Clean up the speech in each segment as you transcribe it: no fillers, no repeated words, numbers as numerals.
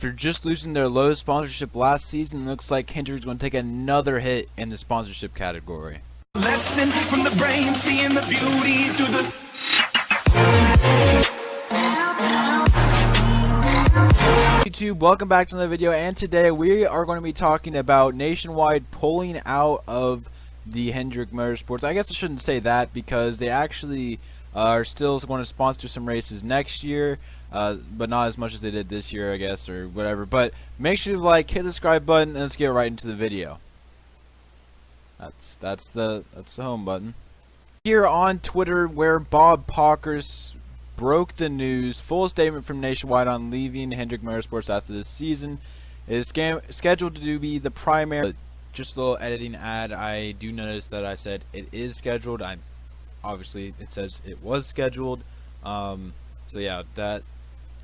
After just losing their low sponsorship last season, it looks like Hendrick's going to take another hit in the sponsorship category. Lesson from the brain, seeing the beauty through the YouTube, welcome back to another video, and today we are going to be talking about Nationwide pulling out of the Hendrick Motorsports. I guess I shouldn't say that because they actually are still going to sponsor some races next year, but not as much as they did this year, I guess, or whatever. But make sure to like, hit the subscribe button, and let's get right into the video. That's the home button. Here on Twitter, where Bob Pockers broke the news, full statement from Nationwide on leaving Hendrick Motorsports after this season. It is scheduled to be the primary. Just a little editing ad. I do notice that I said it is scheduled. Obviously it says it was scheduled. So yeah, that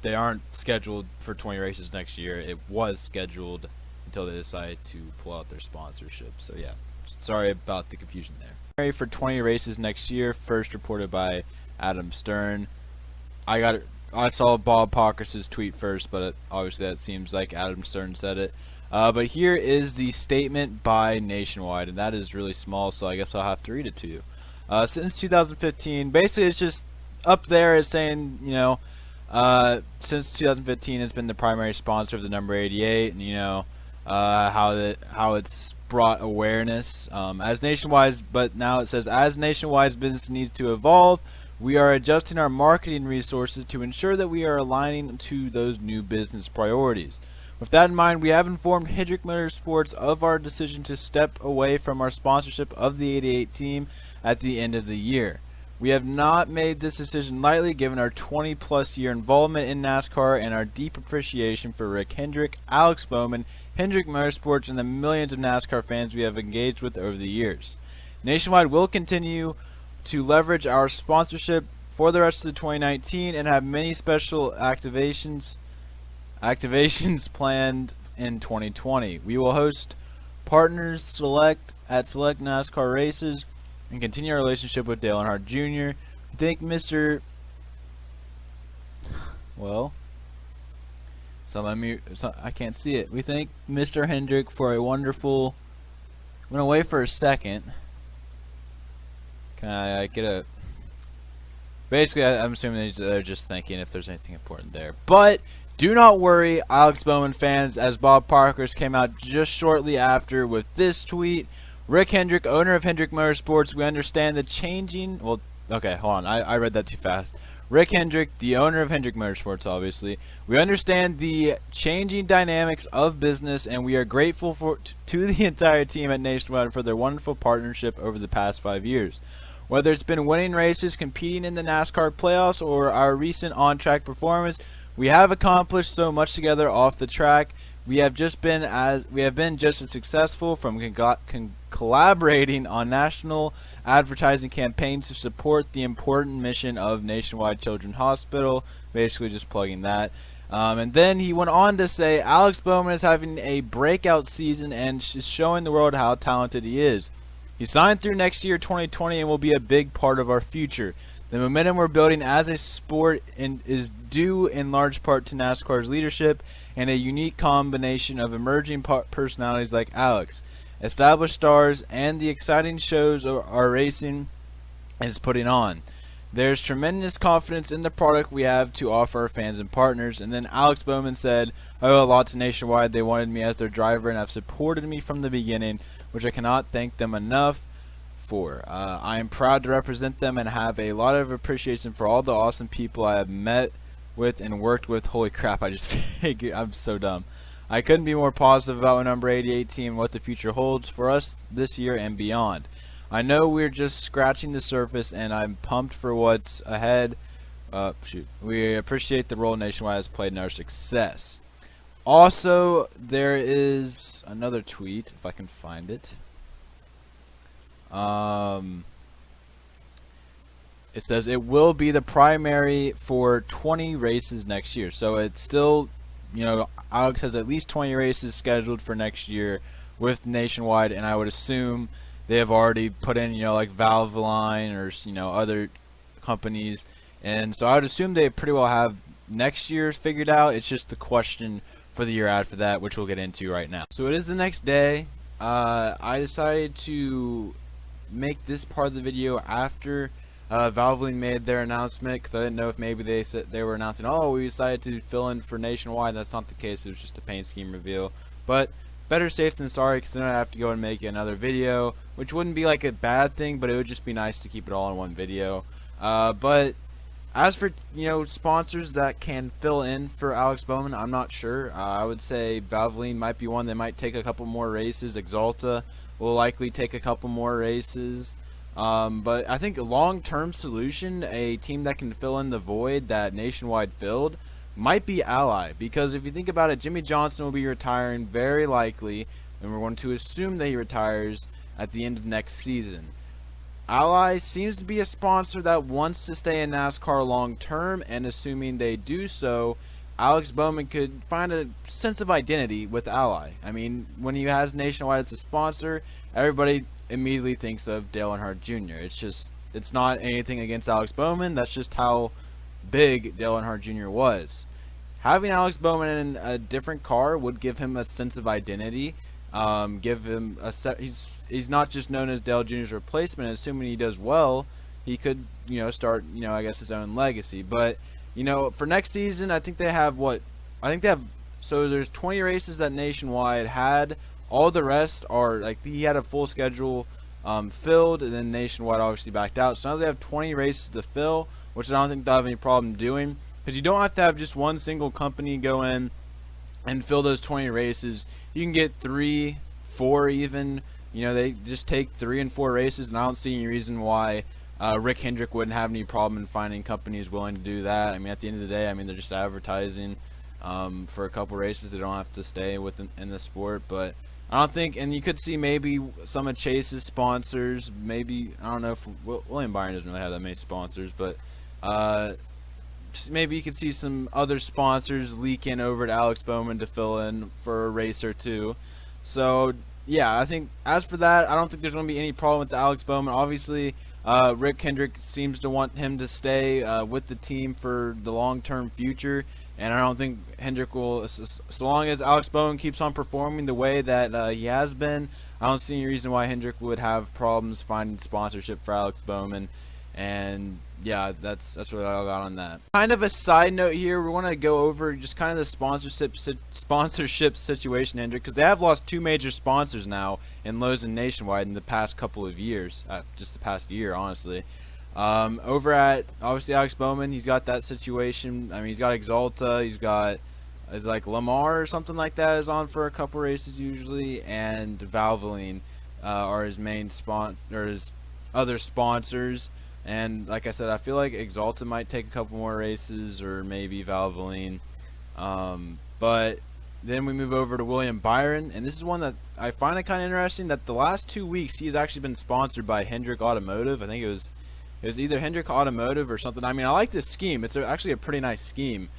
they aren't scheduled for 20 races next year. It was scheduled until they decide to pull out their sponsorship. So yeah, sorry about the confusion there. For 20 races next year, first reported by Adam Stern. I saw Bob Pockers' tweet first, but obviously that seems like Adam Stern said it. But here is the statement by Nationwide, and that is really small, so I guess I'll have to read it to you. Since 2015, basically it's just up there. It's saying, you know, since 2015 it's been the primary sponsor of the number 88, and you know how it's brought awareness as Nationwide's. But now it says, as Nationwide's business needs to evolve, we are adjusting our marketing resources to ensure that we are aligning to those new business priorities. With that in mind, we have informed Hendrick Motorsports of our decision to step away from our sponsorship of the 88 team at the end of the year. We have not made this decision lightly, given our 20-plus year involvement in NASCAR and our deep appreciation for Rick Hendrick, Alex Bowman, Hendrick Motorsports, and the millions of NASCAR fans we have engaged with over the years. Nationwide will continue to leverage our sponsorship for the rest of the 2019 and have many special activations planned in 2020. We will host partners at select NASCAR races and continue our relationship with Dale Earnhardt Jr. Thank Mr. Well, I can't see it. We thank Mr. Hendrick for a wonderful. Went away for a second. Can I get a? Basically, I'm assuming they're just thinking if there's anything important there. But do not worry, Alex Bowman fans, as Bob Pockers came out just shortly after with this tweet. Rick Hendrick, owner of Hendrick Motorsports, we understand the changing. Well, okay, hold on. I read that too fast. Rick Hendrick, the owner of Hendrick Motorsports, obviously. We understand the changing dynamics of business, and we are grateful to the entire team at Nationwide for their wonderful partnership over the past 5 years. Whether it's been winning races, competing in the NASCAR playoffs, or our recent on-track performance, we have accomplished so much together off the track. We have been just as successful, from collaborating on national advertising campaigns to support the important mission of Nationwide Children's Hospital. Basically, just plugging that. And then he went on to say, Alex Bowman is having a breakout season and is showing the world how talented he is. He signed through next year, 2020, and will be a big part of our future. The momentum we're building as a sport is due in large part to NASCAR's leadership and a unique combination of emerging personalities like Alex, established stars, and the exciting shows our racing is putting on. There's tremendous confidence in the product we have to offer our fans and partners. And then Alex Bowman said, I owe a lot to Nationwide. They wanted me as their driver and have supported me from the beginning, which I cannot thank them enough for. I am proud to represent them and have a lot of appreciation for all the awesome people I have met with and worked with. Holy crap, I just figured, I'm so dumb. I couldn't be more positive about our number 88 team and what the future holds for us this year and beyond. I know we're just scratching the surface, and I'm pumped for what's ahead. We appreciate the role Nationwide has played in our success. Also, there is another tweet, if I can find it. It says it will be the primary for 20 races next year. So it's still, you know, Alex has at least 20 races scheduled for next year with Nationwide, and I would assume they have already put in, you know, like Valvoline or, you know, other companies. And so I would assume they pretty well have next year figured out. It's just the question for the year after that, which we'll get into right now. So it is the next day. I decided to make this part of the video after Valvoline made their announcement, because I didn't know if maybe they said they were announcing, oh, we decided to fill in for Nationwide. That's not the case. It was just a paint scheme reveal. But better safe than sorry, because then I'd have to go and make another video, which wouldn't be like a bad thing, but it would just be nice to keep it all in one video. But as for, sponsors that can fill in for Alex Bowman, I'm not sure. I would say Valvoline might be one. They might take a couple more races. Exalta will likely take a couple more races. But I think a long-term solution, a team that can fill in the void that Nationwide filled, might be Ally. Because if you think about it, Jimmy Johnson will be retiring very likely, and we're going to assume that he retires at the end of next season. Ally seems to be a sponsor that wants to stay in NASCAR long term, and assuming they do so, Alex Bowman could find a sense of identity with Ally. I mean, when he has Nationwide as a sponsor, everybody immediately thinks of Dale Earnhardt Jr. It's not anything against Alex Bowman. That's just how big Dale Earnhardt Jr. was. Having Alex Bowman in a different car would give him a sense of identity. Give him he's not just known as Dale Jr.'s replacement. Assuming he does well, he could start I guess his own legacy. But for next season, I think they have so there's 20 races that Nationwide had. All the rest are like he had a full schedule filled, and then Nationwide obviously backed out. So now they have 20 races to fill, which I don't think they'll have any problem doing, because you don't have to have just one single company go in and fill those 20 races. You can get 3, 4 even. They just take 3 and 4 races, and I don't see any reason why Rick Hendrick wouldn't have any problem in finding companies willing to do that. I mean, at the end of the day, they're just advertising for a couple races. They don't have to stay in the sport, but I don't think, and you could see maybe some of Chase's sponsors, maybe, I don't know if, William Byron doesn't really have that many sponsors, but maybe you could see some other sponsors leak in over to Alex Bowman to fill in for a race or two. So, yeah, I think, as for that, I don't think there's going to be any problem with Alex Bowman. Obviously, Rick Hendrick seems to want him to stay with the team for the long-term future. And I don't think Hendrick will, so long as Alex Bowman keeps on performing the way that he has been, I don't see any reason why Hendrick would have problems finding sponsorship for Alex Bowman. And yeah, that's really all I got on that. Kind of a side note here, we want to go over just kind of the sponsorship situation, Hendrick, because they have lost 2 major sponsors now in Lowe's and Nationwide in the past couple of years, just the past year, honestly. Over at obviously Alex Bowman, he's got that situation. He's got Exalta, he's got like Lamar or something like that is on for a couple races usually, and Valvoline are his main or his other sponsors. And like I said, I feel like Exalta might take a couple more races, or maybe Valvoline. But then we move over to William Byron, and this is one that I find it kind of interesting that the last 2 weeks he has actually been sponsored by Hendrick Automotive. I think it was either Hendrick Automotive or something. I like this scheme. It's actually a pretty nice scheme,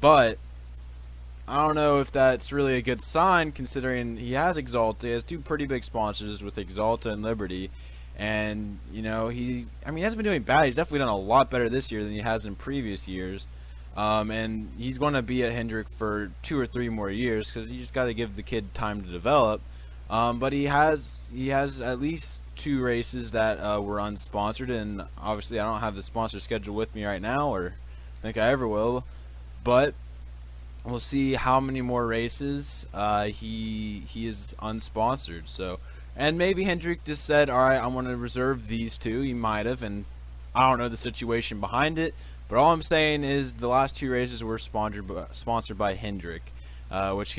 but I don't know if that's really a good sign, considering he has Exalta. He has 2 pretty big sponsors with Exalta and Liberty, and he hasn't been doing bad. He's definitely done a lot better this year than he has in previous years, and he's going to be at Hendrick for 2 or 3 more years, because you just got to give the kid time to develop. But he has at least 2 races that were unsponsored, and obviously I don't have the sponsor schedule with me right now, or think I ever will, but we'll see how many more races he is unsponsored. So, and maybe Hendrick just said, alright, I want to reserve these 2. He might have, and I don't know the situation behind it, but all I'm saying is the last 2 races were sponsored by Hendrick, which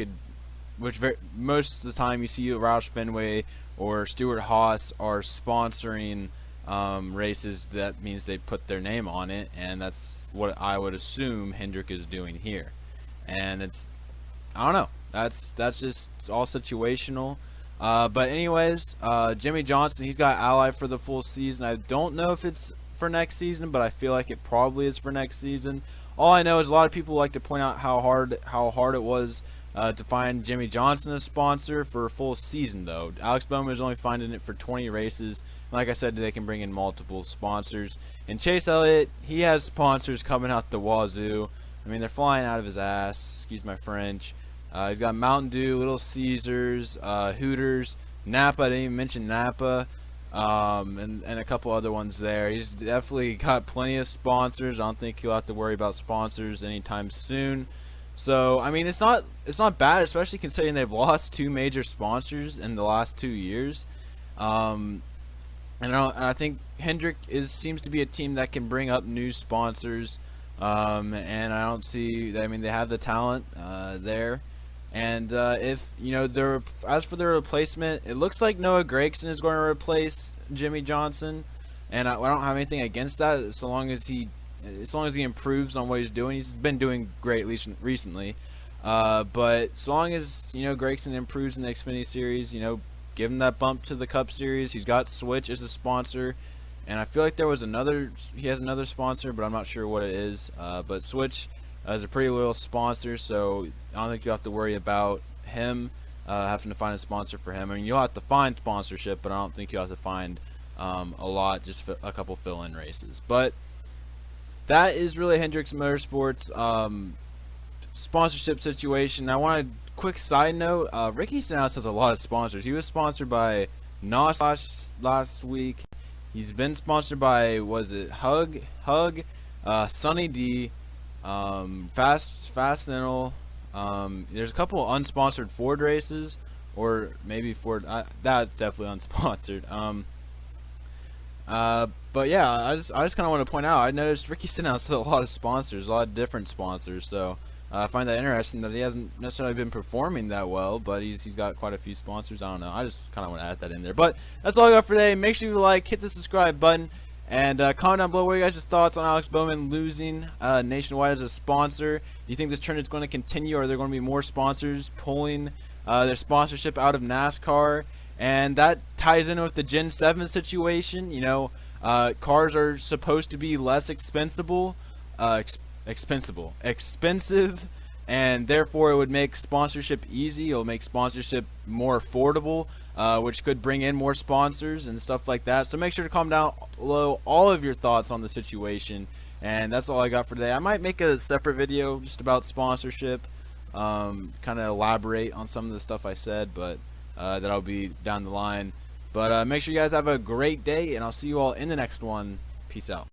most of the time you see Roush Fenway or Stuart Haas are sponsoring races. That means they put their name on it, and that's what I would assume Hendrick is doing here. And I don't know, that's just all situational. But anyways, Jimmy Johnson, he's got Ally for the full season. I don't know if it's for next season, but I feel like it probably is for next season. All I know is a lot of people like to point out how hard it was to find Jimmy Johnson as sponsor for a full season, though. Alex Bowman is only finding it for 20 races. Like I said, they can bring in multiple sponsors. And Chase Elliott, he has sponsors coming out the wazoo. They're flying out of his ass, excuse my French. He's got Mountain Dew, Little Caesars, Hooters, Napa. I didn't even mention Napa, and a couple other ones there. He's definitely got plenty of sponsors. I don't think he'll have to worry about sponsors anytime soon. So I mean, it's not bad, especially considering they've lost 2 major sponsors in the last 2 years. And I think Hendrick seems to be a team that can bring up new sponsors. And I don't see. I mean, they have the talent there. And if as for their replacement, it looks like Noah Gragson is going to replace Jimmy Johnson, and I don't have anything against that, so long as he improves on what he's doing. He's been doing great recently, but so long as Gragson improves in the Xfinity Series, give him that bump to the Cup Series. He's got Switch as a sponsor, and I feel like he has another sponsor, but I'm not sure what it is. But Switch is a pretty loyal sponsor, so I don't think you'll have to worry about him having to find a sponsor for him. I mean, you'll have to find sponsorship, but I don't think you'll have to find a lot, just a couple fill-in races. But that is really Hendrick's Motorsports sponsorship situation. I want a quick side note. Ricky Stenhouse has a lot of sponsors. He was sponsored by NASCAR last week. He's been sponsored by, Hug, Sunny D, Fast Dental. There's a couple of unsponsored Ford races, or maybe Ford. That's definitely unsponsored. But yeah, I just kind of want to point out, I noticed Ricky Stenhouse has a lot of sponsors, a lot of different sponsors. So I find that interesting that he hasn't necessarily been performing that well, but he's got quite a few sponsors. I don't know. I just kind of want to add that in there. But that's all I got for today. Make sure you like, hit the subscribe button, and comment down below what you guys' thoughts on Alex Bowman losing Nationwide as a sponsor. Do you think this trend is going to continue, or are there going to be more sponsors pulling their sponsorship out of NASCAR? And that ties in with the Gen 7 situation. Cars are supposed to be less expensive, and therefore it would make sponsorship easy. It'll make sponsorship more affordable, which could bring in more sponsors and stuff like that. So make sure to comment down below all of your thoughts on the situation. And that's all I got for today. I might make a separate video just about sponsorship, kind of elaborate on some of the stuff I said, but that'll be down the line. But make sure you guys have a great day, and I'll see you all in the next one. Peace out.